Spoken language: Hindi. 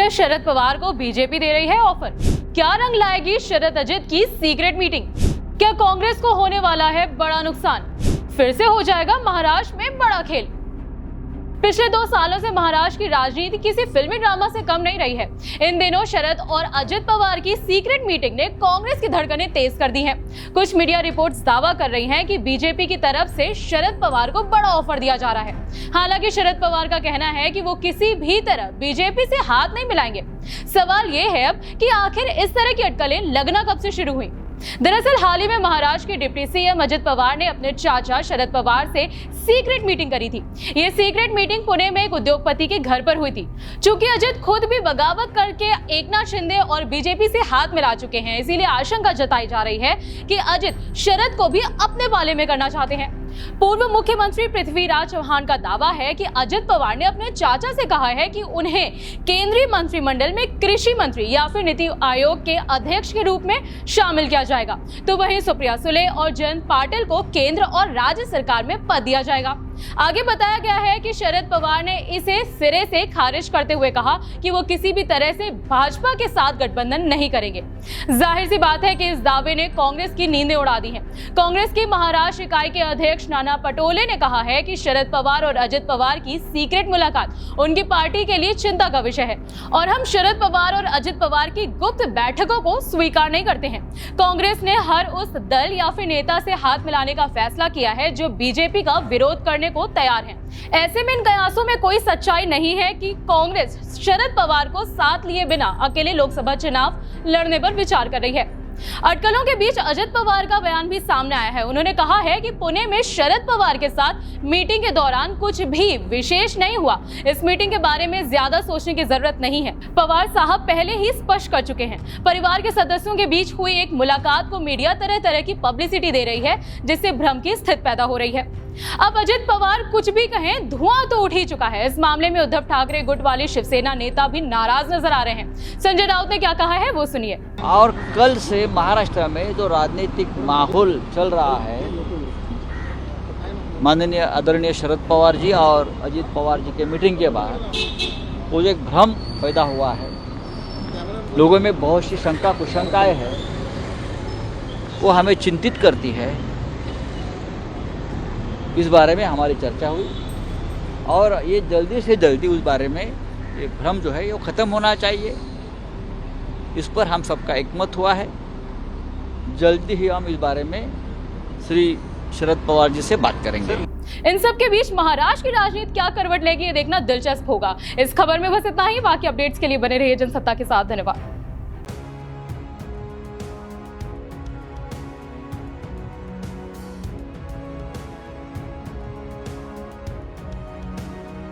में शरद पवार को बीजेपी दे रही है ऑफर। क्या रंग लाएगी शरद अजित की सीक्रेट मीटिंग? क्या कांग्रेस को होने वाला है बड़ा नुकसान? फिर से हो जाएगा महाराष्ट्र में बड़ा खेल। पिछले 2 सालों से महाराष्ट्र की राजनीति किसी फिल्मी ड्रामा से कम नहीं रही है। इन दिनों शरद और अजित पवार की सीक्रेट मीटिंग ने कांग्रेस की धड़कनें तेज कर दी हैं। कुछ मीडिया रिपोर्ट्स दावा कर रही हैं कि बीजेपी की तरफ से शरद पवार को बड़ा ऑफर दिया जा रहा है। हालांकि शरद पवार का कहना है कि वो किसी भी तरह बीजेपी से हाथ नहीं मिलाएंगे। सवाल ये है अब कि आखिर इस तरह की अटकलें लगना कब से शुरू हुई? दरअसल हाल ही में महाराष्ट्र के डिप्टी सीएम अजित पवार ने अपने चाचा शरद पवार से सीक्रेट मीटिंग करी थी। ये सीक्रेट मीटिंग पुणे में एक उद्योगपति के घर पर हुई थी। चूंकि अजित खुद भी बगावत करके एकनाथ शिंदे और बीजेपी से हाथ मिला चुके हैं, इसीलिए आशंका जताई जा रही है कि अजित शरद को भी अपने पाले में करना चाहते हैं। पूर्व मुख्यमंत्री पृथ्वीराज चव्हाण का दावा है कि अजित पवार ने अपने चाचा से कहा है कि उन्हें केंद्रीय मंत्रिमंडल में कृषि मंत्री या फिर नीति आयोग के अध्यक्ष के रूप में शामिल किया जाएगा, तो वहीं सुप्रिया सुले और जयंत पाटिल को केंद्र और राज्य सरकार में पद दिया जाएगा। आगे बताया गया है कि शरद पवार ने इसे सिरे से खारिज करते हुए कहा कि वो किसी भी तरह से भाजपा के साथ गठबंधन नहीं करेंगे। जाहिर सी बात है कि इस दावे ने कांग्रेस की नींदें उड़ा दी हैं। कांग्रेस की महाराष्ट्र इकाई के अध्यक्ष नाना पटोले ने कहा है कि शरद पवार और अजित पवार की सीक्रेट मुलाकात उनकी पार्टी के लिए चिंता का विषय है और हम शरद पवार और अजित पवार की गुप्त बैठकों को स्वीकार नहीं करते हैं। कांग्रेस ने हर उस दल या फिर नेता से हाथ मिलाने का फैसला किया है जो बीजेपी का विरोध करने को तैयार हैं। ऐसे में इन कयासों में कोई सच्चाई नहीं है कि कांग्रेस शरद पवार को साथ लिए बिना अकेले लोकसभा चुनाव लड़ने पर विचार कर रही है। अटकलों के बीच अजित पवार का बयान भी सामने आया है। उन्होंने कहा है कि पुणे में शरद पवार के साथ मीटिंग के दौरान कुछ भी विशेष नहीं हुआ। इस मीटिंग के बारे में ज्यादा सोचने की जरूरत नहीं है। पवार साहब पहले ही स्पष्ट कर चुके हैं। परिवार के सदस्यों के बीच हुई एक मुलाकात को मीडिया तरह तरह की पब्लिसिटी दे रही है, जिससे भ्रम की स्थिति पैदा हो रही है। अब अजित पवार कुछ भी कहें, धुआं तो उठ ही चुका है। इस मामले में उद्धव ठाकरे गुट वाले शिवसेना नेता भी नाराज नजर आ रहे हैं। संजय राउत ने क्या कहा है वो सुनिए। और कल से महाराष्ट्र में जो राजनीतिक माहौल चल रहा है, माननीय आदरणीय शरद पवार जी और अजित पवार जी के मीटिंग के बाद वो जो एक भ्रम पैदा हुआ है, लोगों में बहुत सी शंका कुशंकाएं हैं, वो हमें चिंतित करती है। इस बारे में हमारी चर्चा हुई और ये जल्दी से जल्दी उस बारे में ये भ्रम जो है ये ख़त्म होना चाहिए। इस पर हम सबका एकमत हुआ है। जल्दी ही हम इस बारे में श्री शरद पवार जी से बात करेंगे। इन सब के बीच महाराष्ट्र की राजनीति क्या करवट लेगी, ये देखना दिलचस्प होगा। इस खबर में बस इतना ही। बाकी अपडेट्स के लिए बने रहिए जनसत्ता के साथ। धन्यवाद।